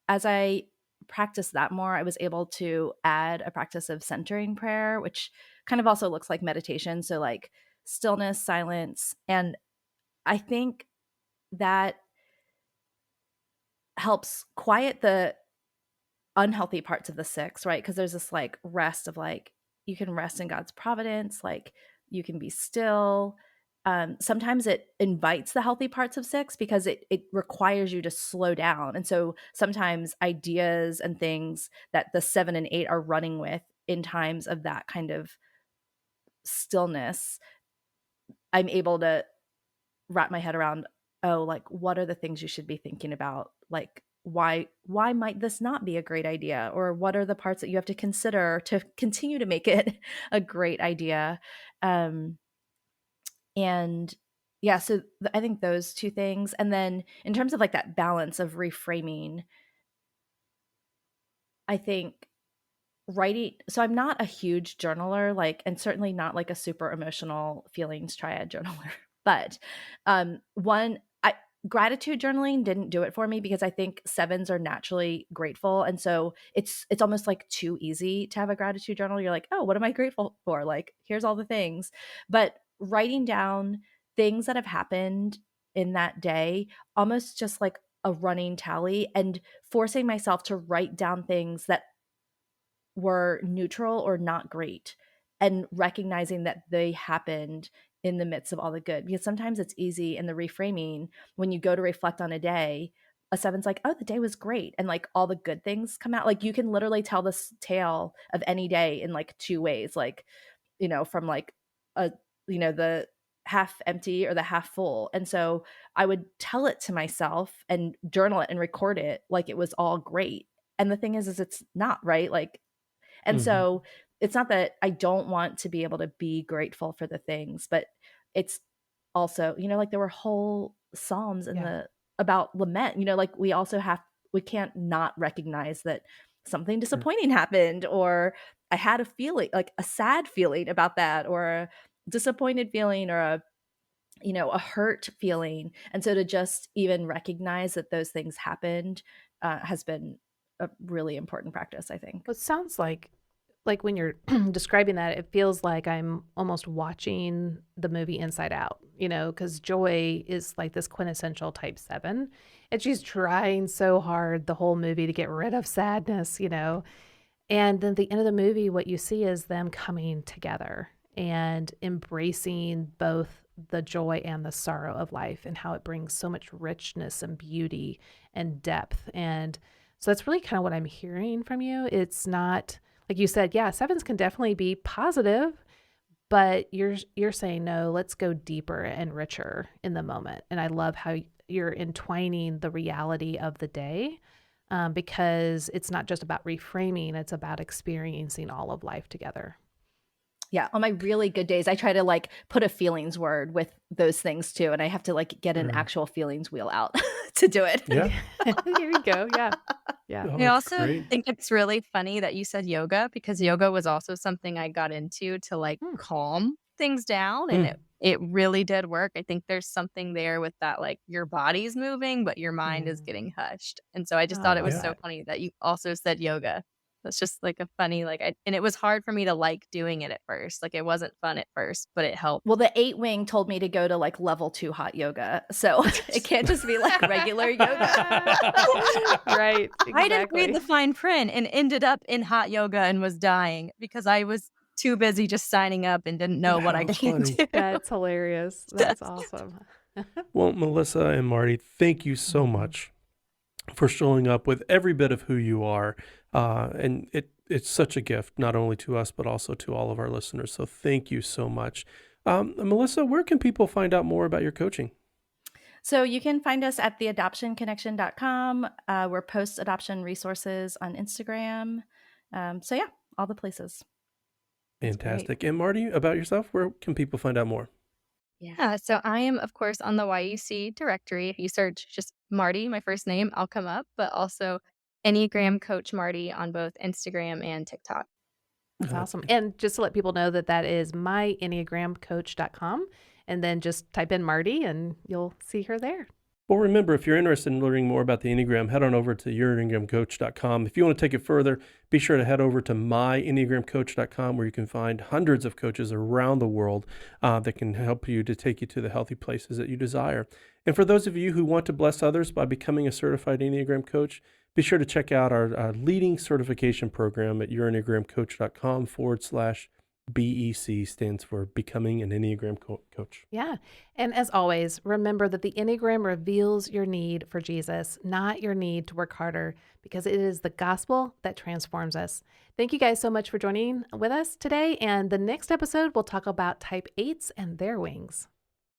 as I practiced that more, I was able to add a practice of centering prayer, which kind of also looks like meditation. So like stillness, silence. And I think that helps quiet the unhealthy parts of the 6, right? Because there's this like rest of like, you can rest in God's providence, like you can be still. Sometimes it invites the healthy parts of 6 because it requires you to slow down. And so sometimes ideas and things that the 7 and 8 are running with in times of that kind of stillness, I'm able to wrap my head around, oh, like what are the things you should be thinking about? Like why might this not be a great idea? Or what are the parts that you have to consider to continue to make it a great idea? And yeah, so I think those two things. And then in terms of like that balance of reframing, I think writing, so I'm not a huge journaler, like, and certainly not like a super emotional feelings triad journaler, but one, gratitude journaling didn't do it for me because I think 7s are naturally grateful, and so it's almost like too easy to have a gratitude journal. You're like, oh, what am I grateful for? Like, here's all the things. But writing down things that have happened in that day, almost just like a running tally, and forcing myself to write down things that were neutral or not great, and recognizing that they happened in the midst of all the good. Because sometimes it's easy in the reframing when you go to reflect on a day, a 7's like, oh, the day was great, and like all the good things come out. Like you can literally tell this tale of any day in like 2 ways, like, from like a, the half empty or the half full. And so I would tell it to myself and journal it and record it like it was all great. And the thing is it's not, right? Like, and Hmm. so it's not that I don't want to be able to be grateful for the things, but it's also, like there were whole psalms in Yeah. about lament, like we can't not recognize that something Sure. disappointing happened, or I had a feeling, like a sad feeling about that, or a disappointed feeling, or a hurt feeling. And so to just even recognize that those things happened has been a really important practice, I think. Well, it sounds like when you're describing that, it feels like I'm almost watching the movie Inside Out, because Joy is like this quintessential type 7, and she's trying so hard the whole movie to get rid of sadness, and then at the end of the movie, what you see is them coming together and embracing both the joy and the sorrow of life, and how it brings so much richness and beauty and depth. And so that's really kind of what I'm hearing from you. It's not, like you said, yeah, 7s can definitely be positive, but you're saying, no, let's go deeper and richer in the moment. And I love how you're entwining the reality of the day, because it's not just about reframing, it's about experiencing all of life together. Yeah, on my really good days, I try to like put a feelings word with those things too, and I have to like get an Sure. actual feelings wheel out to do it. Yeah. Here we go. Yeah. Yeah. Oh, I that's also great. think it's really funny that you said yoga, because yoga was also something I got into to like Hmm. calm things down, and Mm. it really did work. I think there's something there with that, like your body's moving, but your mind is Mm. getting hushed. And so I just I thought it love was Yeah. so that. funny that you also said yoga. That's just like a funny, like, and it was hard for me to like doing it at first. Like it wasn't fun at first, but it helped. Well, the 8 wing told me to go to like level 2 hot yoga, so it can't just be like regular yoga. Right. I didn't read Exactly. the fine print and ended up in hot yoga and was dying because I was too busy just signing up and didn't know what I How can funny. do. That's hilarious. That's awesome. Well, Melissa and Marty, thank you so much for showing up with every bit of who you are. And it's such a gift, not only to us, but also to all of our listeners. So thank you so much. Melissa, where can people find out more about your coaching? So you can find us at theadoptionconnection.com. We're post-adoption resources on Instagram. So yeah, all the places. That's great. Fantastic. And Marty, about yourself, where can people find out more? Yeah, so I am, of course, on the YUC directory. If you search just Marty, my first name, I'll come up, but also Enneagram Coach Marty on both Instagram and TikTok. That's Uh, awesome. And just to let people know that is myenneagramcoach.com. And then just type in Marty and you'll see her there. Well, remember, if you're interested in learning more about the Enneagram, head on over to yourenneagramcoach.com. If you want to take it further, be sure to head over to myenneagramcoach.com, where you can find hundreds of coaches around the world that can help you to take you to the healthy places that you desire. And for those of you who want to bless others by becoming a certified Enneagram coach, Be sure to check out our leading certification program at yourenneagramcoach.com/BEC, stands for Becoming an Enneagram Coach. Yeah. And as always, remember that the Enneagram reveals your need for Jesus, not your need to work harder, because it is the gospel that transforms us. Thank you guys so much for joining with us today. And the next episode, we'll talk about type 8s and their wings.